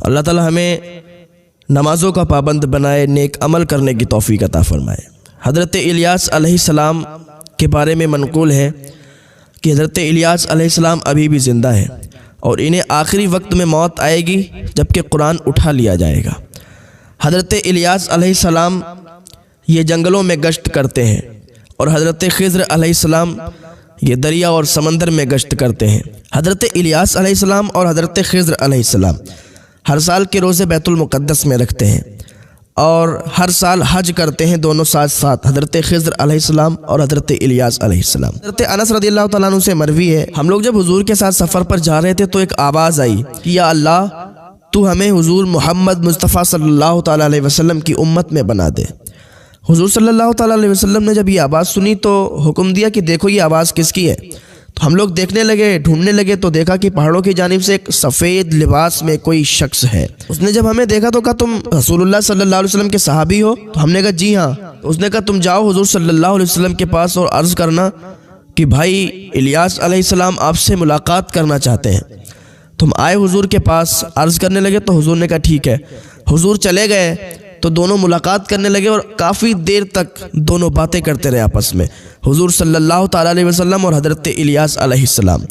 اللہ تعالی ہمیں نمازوں کا پابند بنائے، نیک عمل کرنے کی توفیق عطا فرمائے۔ حضرت الیاس علیہ السلام کے بارے میں منقول ہے کہ حضرت الیاس علیہ السلام ابھی بھی زندہ ہیں اور انہیں آخری وقت میں موت آئے گی جبکہ قرآن اٹھا لیا جائے گا۔ حضرت الیاس علیہ السلام یہ جنگلوں میں گشت کرتے ہیں اور حضرت خضر علیہ السلام یہ دریا اور سمندر میں گشت کرتے ہیں۔ حضرت الیاس علیہ السلام اور حضرت خضر علیہ السلام ہر سال کے روزے بیت المقدس میں رکھتے ہیں اور ہر سال حج کرتے ہیں، دونوں ساتھ ساتھ، حضرت خضر علیہ السلام اور حضرت الیاس علیہ السلام۔ حضرت انس رضی اللہ تعالیٰ عنہ سے مروی ہے، ہم لوگ جب حضور کے ساتھ سفر پر جا رہے تھے تو ایک آواز آئی کہ یا اللہ تو ہمیں حضور محمد مصطفیٰ صلی اللہ تعالیٰ علیہ وسلم کی امت میں بنا دے۔ حضور صلی اللہ تعالیٰ علیہ وسلم نے جب یہ آواز سنی تو حکم دیا کہ دیکھو یہ آواز کس کی ہے۔ تو ہم لوگ دیکھنے لگے، ڈھونڈنے لگے تو دیکھا کہ پہاڑوں کی جانب سے ایک سفید لباس میں کوئی شخص ہے۔ اس نے جب ہمیں دیکھا تو کہا تم رسول اللہ صلی اللہ علیہ وسلم کے صحابی ہو؟ تو ہم نے کہا جی ہاں۔ اس نے کہا تم جاؤ حضور صلی اللہ علیہ وسلم کے پاس اور عرض کرنا کہ بھائی الیاس علیہ السلام آپ سے ملاقات کرنا چاہتے ہیں۔ تم آئے حضور کے پاس، عرض کرنے لگے تو حضور نے کہا ٹھیک ہے۔ حضور چلے گئے تو دونوں ملاقات کرنے لگے اور کافی دیر تک دونوں باتیں کرتے رہے آپس میں، حضور صلی اللہ تعالیٰ علیہ وسلم اور حضرت الیاس علیہ السلام۔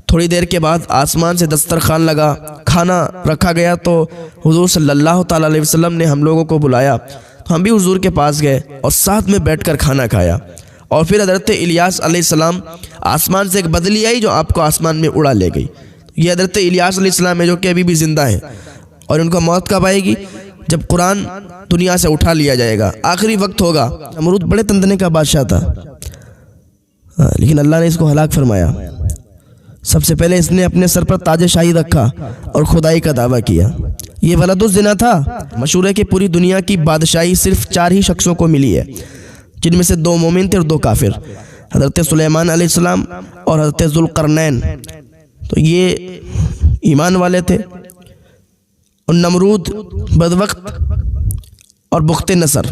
تھوڑی دیر کے بعد آسمان سے دسترخوان لگا، کھانا رکھا گیا تو حضور صلی اللہ تعالیٰ علیہ وسلم نے ہم لوگوں کو بلایا، تو ہم بھی حضور کے پاس گئے اور ساتھ میں بیٹھ کر کھانا کھایا۔ اور پھر حضرت الیاس علیہ السلام، آسمان سے ایک بدلی آئی جو آپ کو آسمان میں اڑا لے گئی۔ یہ حضرت الیاس علیہ السلام ہے جو کہ ابھی بھی زندہ ہیں، اور ان کو موت کب آئے گی؟ جب قرآن دنیا سے اٹھا لیا جائے گا، آخری وقت ہوگا۔ نمرود بڑے تنتنے کا بادشاہ تھا، لیکن اللہ نے اس کو ہلاک فرمایا۔ سب سے پہلے اس نے اپنے سر پر تاج شاہی رکھا اور خدائی کا دعویٰ کیا۔ یہ ولد الزنا تھا۔ مشہور ہے کہ پوری دنیا کی بادشاہی صرف 4 ہی شخصوں کو ملی ہے، جن میں سے 2 مومن تھے اور 2 کافر، حضرت سلیمان علیہ السلام اور حضرت ذوالقرنین۔ تو یہ ایمان والے تھے، اور نمرود بدوقت اور بخت نصر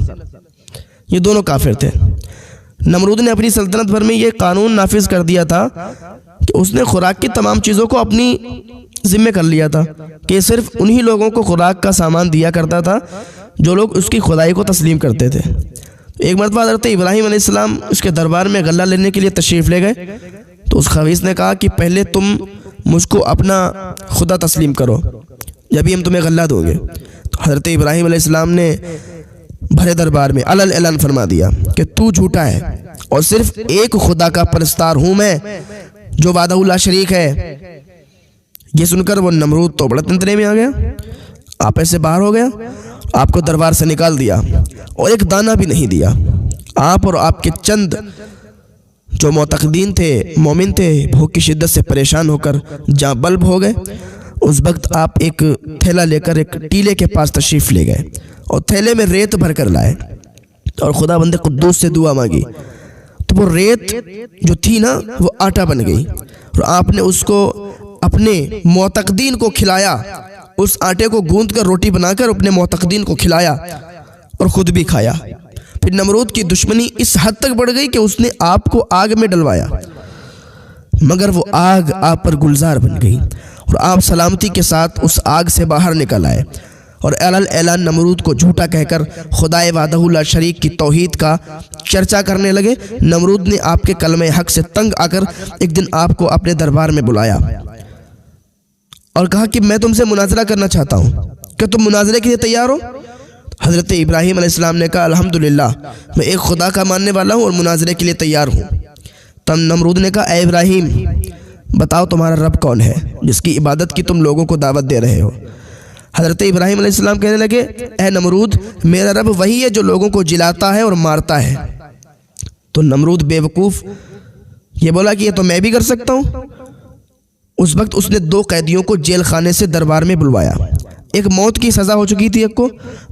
یہ دونوں کافر تھے۔ نمرود نے اپنی سلطنت بھر میں یہ قانون نافذ کر دیا تھا کہ اس نے خوراک کی تمام چیزوں کو اپنی ذمہ کر لیا تھا کہ صرف انہی لوگوں کو خوراک کا سامان دیا کرتا تھا جو لوگ اس کی خدائی کو تسلیم کرتے تھے۔ ایک مرتبہ حضرت ابراہیم علیہ السلام اس کے دربار میں غلہ لینے کے لیے تشریف لے گئے، تو اس خبیث نے کہا کہ پہلے تم مجھ کو اپنا خدا تسلیم کرو، جبھی ہم تمہیں غلہ دوں گے۔ تو حضرت ابراہیم علیہ السلام نے بھرے دربار میں علل اعلان فرما دیا کہ تو جھوٹا ہے اور صرف ایک خدا کا پرستار ہوں میں جو وحدہ لا شریک ہے۔ یہ سن کر وہ نمرود تو بڑا تنتنے میں آ گیا، آپے سے باہر ہو گیا، آپ کو دربار سے نکال دیا اور ایک دانہ بھی نہیں دیا۔ آپ اور آپ کے چند جو معتقدین تھے، مومن تھے، بھوک کی شدت سے پریشان ہو کر جاں بلب ہو گئے۔ اس وقت آپ ایک تھیلا لے کر ایک ٹیلے کے پاس تشریف لے گئے اور تھیلے میں ریت بھر کر لائے اور خدا بند قدوس سے دعا مانگی، تو وہ ریت جو تھی نا وہ آٹا بن گئی، اور آپ نے اس کو اپنے معتقدین کو کھلایا۔ اس آٹے کو گوندھ کر روٹی بنا کر اپنے معتقدین کو کھلایا اور خود بھی کھایا۔ پھر نمرود کی دشمنی اس حد تک بڑھ گئی کہ اس نے آپ کو آگ میں ڈلوایا، مگر وہ آگ آپ پر گلزار بن گئی اور آپ سلامتی کے ساتھ اس آگ سے باہر نکل آئے اور اعلان نمرود کو جھوٹا کہہ کر خدائے وحدہ لا شریک کی توحید کا چرچا کرنے لگے۔ نمرود نے آپ کے کلمہ حق سے تنگ آ کر ایک دن آپ کو اپنے دربار میں بلایا اور کہا کہ میں تم سے مناظرہ کرنا چاہتا ہوں، کہ تم مناظرے کے لیے تیار ہو؟ حضرت ابراہیم علیہ السلام نے کہا الحمدللہ، میں ایک خدا کا ماننے والا ہوں اور مناظرے کے لیے تیار ہوں۔ تب نمرود نے کہا اے ابراہیم، بتاؤ تمہارا رب کون ہے جس کی عبادت کی تم لوگوں کو دعوت دے رہے ہو؟ حضرت ابراہیم علیہ السلام کہنے لگے اے نمرود، میرا رب وہی ہے جو لوگوں کو جلاتا ہے اور مارتا ہے۔ تو نمرود بے وقوف یہ بولا کہ یہ تو میں بھی کر سکتا ہوں۔ اس وقت اس نے 2 قیدیوں کو جیل خانے سے دربار میں بلوایا، ایک موت کی سزا ہو چکی تھی ایک کو،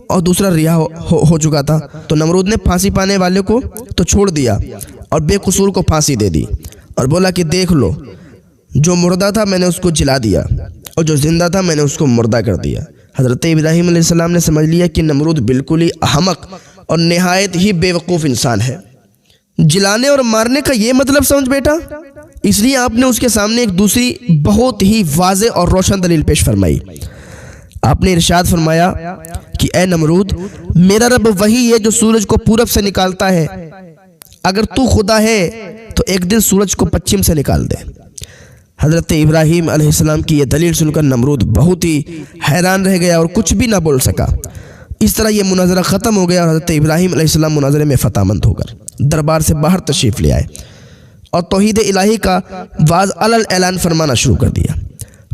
اور دوسرا رہا ہو چکا تھا۔ تو نمرود نے پھانسی پانے والے کو تو چھوڑ دیا اور بے قصور کو پھانسی دے دی، اور بولا کہ دیکھ لو، جو مردہ تھا میں نے اس کو جلا دیا اور جو زندہ تھا میں نے اس کو مردہ کر دیا۔ حضرت ابراہیم علیہ السلام نے سمجھ لیا کہ نمرود بالکل ہی احمق اور نہایت ہی بے وقوف انسان ہے۔ جلانے اور مارنے کا یہ مطلب سمجھ بیٹا، اس لیے آپ نے اس کے سامنے ایک دوسری بہت ہی واضح اور روشن دلیل پیش فرمائی۔ آپ نے ارشاد فرمایا کہ اے نمرود، میرا رب وہی ہے جو سورج کو پورب سے نکالتا ہے، اگر تو خدا ہے تو ایک دن سورج کو پچھم سے نکال دے۔ حضرت ابراہیم علیہ السلام کی یہ دلیل سن کر نمرود بہت ہی حیران رہ گیا اور کچھ بھی نہ بول سکا۔ اس طرح یہ مناظرہ ختم ہو گیا اور حضرت ابراہیم علیہ السلام مناظرے میں فتح مند ہو کر دربار سے باہر تشریف لے آئے اور توحید الہی کا واضح اعلان فرمانا شروع کر دیا۔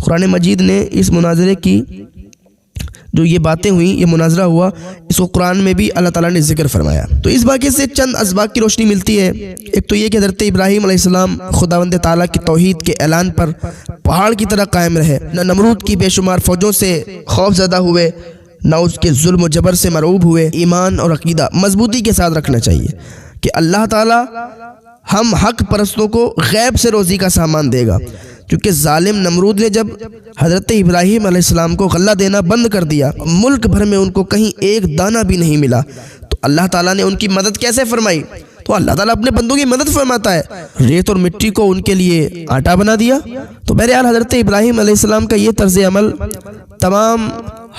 قرآن مجید نے اس مناظرے کی جو یہ باتیں ہوئیں، یہ مناظرہ ہوا، اس کو قرآن میں بھی اللہ تعالیٰ نے ذکر فرمایا۔ تو اس واقعے سے چند اسباق کی روشنی ملتی ہے۔ ایک تو یہ کہ حضرت ابراہیم علیہ السلام خداوند تعالیٰ کی توحید کے اعلان پر پہاڑ کی طرح قائم رہے، نہ نمرود کی بے شمار فوجوں سے خوف زدہ ہوئے، نہ اس کے ظلم و جبر سے مرعوب ہوئے۔ ایمان اور عقیدہ مضبوطی کے ساتھ رکھنا چاہیے کہ اللہ تعالیٰ ہم حق پرستوں کو غیب سے روزی کا سامان دے گا، کیونکہ ظالم نمرود نے جب حضرت ابراہیم علیہ السلام کو غلہ دینا بند کر دیا، ملک بھر میں ان کو کہیں ایک دانہ بھی نہیں ملا، تو اللہ تعالیٰ نے ان کی مدد کیسے فرمائی؟ تو اللہ تعالیٰ اپنے بندوں کی مدد فرماتا ہے، ریت اور مٹی کو ان کے لیے آٹا بنا دیا۔ تو بہرحال حضرت ابراہیم علیہ السلام کا یہ طرز عمل تمام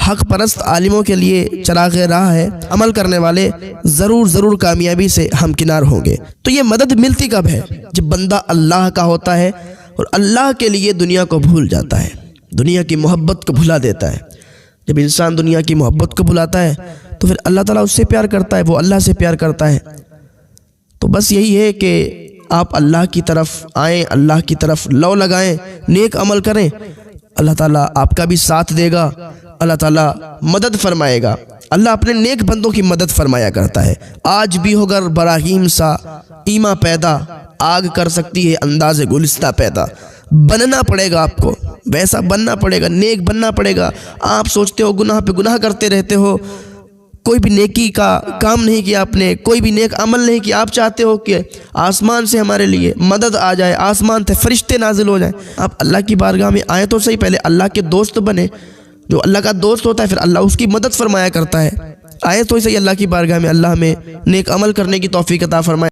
حق پرست عالموں کے لیے چراغ راہ ہے۔ عمل کرنے والے ضرور کامیابی سے ہمکنار ہوں گے۔ تو یہ مدد ملتی کب ہے؟ جب بندہ اللہ کا ہوتا ہے اور اللہ کے لیے دنیا کو بھول جاتا ہے، دنیا کی محبت کو بھلا دیتا ہے۔ جب انسان دنیا کی محبت کو بھلاتا ہے تو پھر اللہ تعالیٰ اس سے پیار کرتا ہے، وہ اللہ سے پیار کرتا ہے۔ تو بس یہی ہے کہ آپ اللہ کی طرف آئیں، اللہ کی طرف لو لگائیں، نیک عمل کریں، اللہ تعالیٰ آپ کا بھی ساتھ دے گا، اللہ تعالیٰ مدد فرمائے گا۔ اللہ اپنے نیک بندوں کی مدد فرمایا کرتا ہے۔ آج بھی ہوگر براہیم سا ایماں پیدا، آگ کر سکتی ہے انداز گلستہ پیدا۔ بننا پڑے گا آپ کو، ویسا بننا پڑے گا، نیک بننا پڑے گا۔ آپ سوچتے ہو گناہ پہ گناہ کرتے رہتے ہو، کوئی بھی نیکی کا کام نہیں کیا آپ نے، کوئی بھی نیک عمل نہیں کیا۔ آپ چاہتے ہو کہ آسمان سے ہمارے لیے مدد آ جائے، آسمان سے فرشتے نازل ہو جائیں۔ آپ اللہ کی بارگاہ میں آئیں تو صحیح، پہلے اللہ کے دوست بنے۔ جو اللہ کا دوست ہوتا ہے پھر اللہ اس کی مدد فرمایا کرتا ہے۔ آئیں تو صحیح اللہ کی بارگاہ میں، اللہ ہمیں نیک عمل کرنے کی توفیق عطا فرمائے۔